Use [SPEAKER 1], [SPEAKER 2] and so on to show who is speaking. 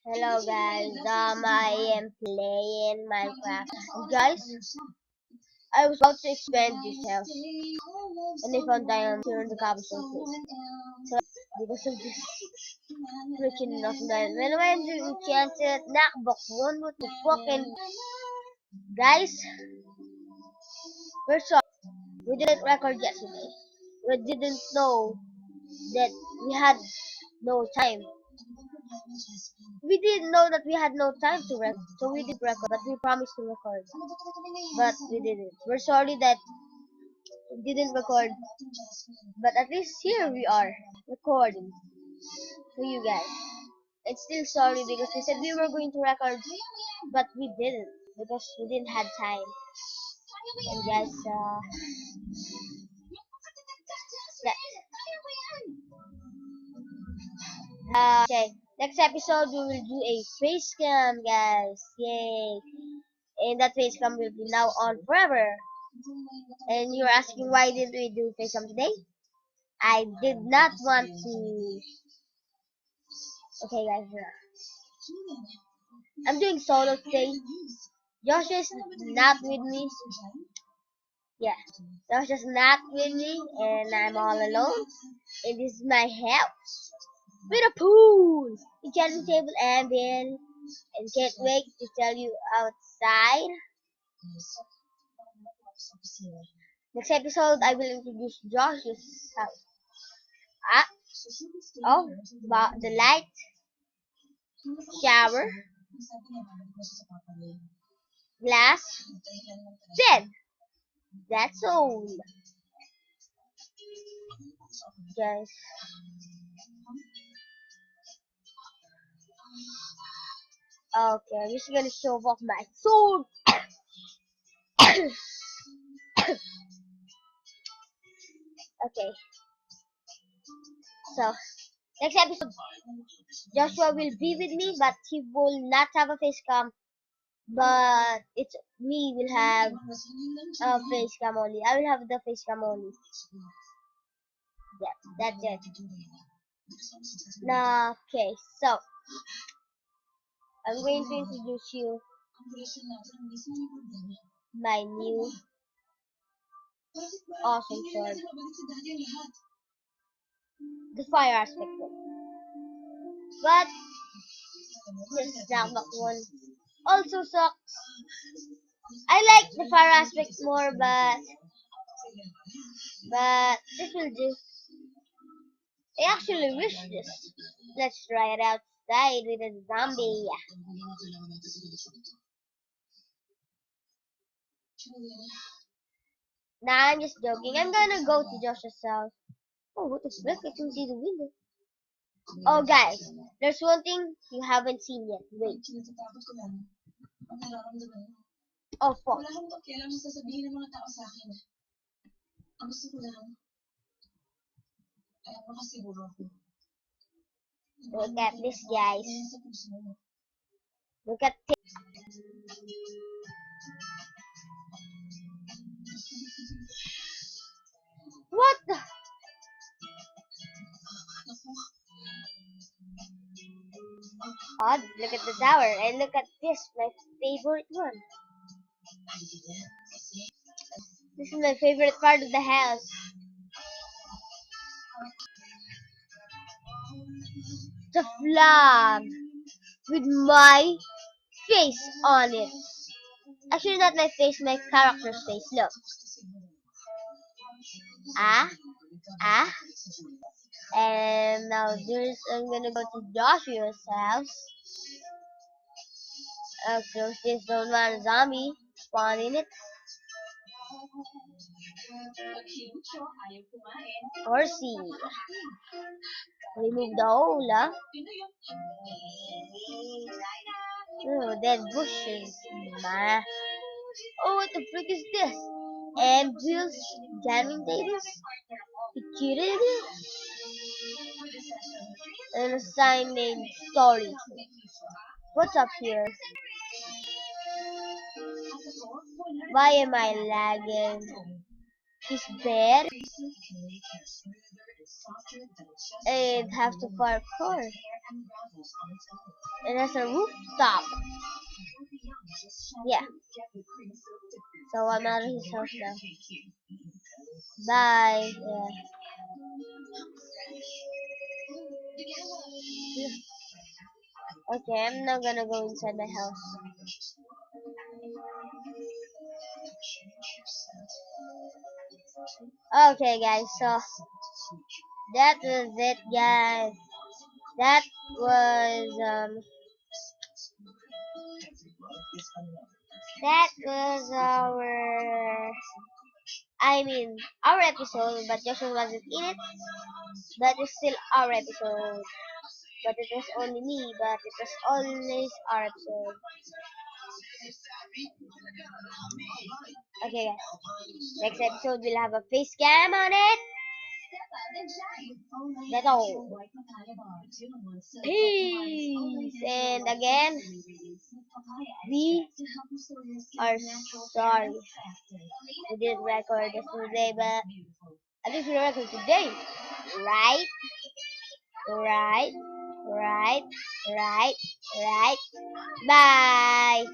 [SPEAKER 1] Hello guys, I am playing Minecraft. And guys, I was about to expand this house and I found diamonds here in the cobblestone place. So because of this freaking nothing diamond. When I went to enchanted knockbox one, what the fucking guys, we're sorry. We didn't record yesterday. We didn't know that we had no time. We didn't know that we had no time to record, so we did record, but we promised to record. But we didn't. We're sorry that we didn't record, but at least here we are, recording for you guys. And still sorry because we said we were going to record, but we didn't because we didn't have time. And guys, okay, next episode we will do a face cam, guys. Yay! And that face cam will be now on forever. And you're asking why didn't we do face cam today? I did not want to. Okay, guys, I'm doing solo today. Josh is not with me. Yeah, Josh is not with me, and I'm all alone. And this is my house with a pool, enchanting table, and then, and can't wait to tell you outside. Next episode, I will introduce Josh's house. Ah, oh, the light, shower, glass, bed. That's all, guys. Okay, I'm just gonna show off my sword. Okay, so next episode, Joshua will be with me, but he will not have a face cam. But it's me will have a face cam only. I will have the face cam only. Yeah, that's it. Okay, so I'm going to introduce you my new awesome sword, the fire aspect one. But this Starbuck one also sucks. I like the fire aspect more, but this will do. I actually wish this. Let's try it outside with a zombie. Nah, I'm just joking. I'm gonna go to Josh's house. Oh, what the frick? I can see the window. Oh, guys, there's one thing you haven't seen yet. Wait. Oh, fuck. Look at this, guys. Look at this. What the? Odd. Look at the tower. And look at this, my favorite one. This is my favorite part of the house. The flag with my face on it. Actually, not my face, my character's face. Look. Ah, ah. And now I'm gonna go to Joshua's house. Close this, don't want a zombie spawn in it. Horsey. Remove the hole, huh? Oh, dead bushes. Nah. Oh, what the frick is this? Anvils, jamming tables, security, and a sign named Story. What's up here? Why am I lagging? Is bad and have to parkour. It has a rooftop. Yeah. So I'm out of his house now. Bye. Yeah. Okay, I'm now gonna go inside my house. Okay, guys. So that was it, guys. That was our our episode, but Joshua wasn't in it. But it's still our episode. But it was only me, but it was always our episode. Okay, guys. Next episode we'll have a face cam on it. That's all. Peace. And again, we are sorry we didn't record yesterday, but at least we record today, right? Right, right, right, right. Bye.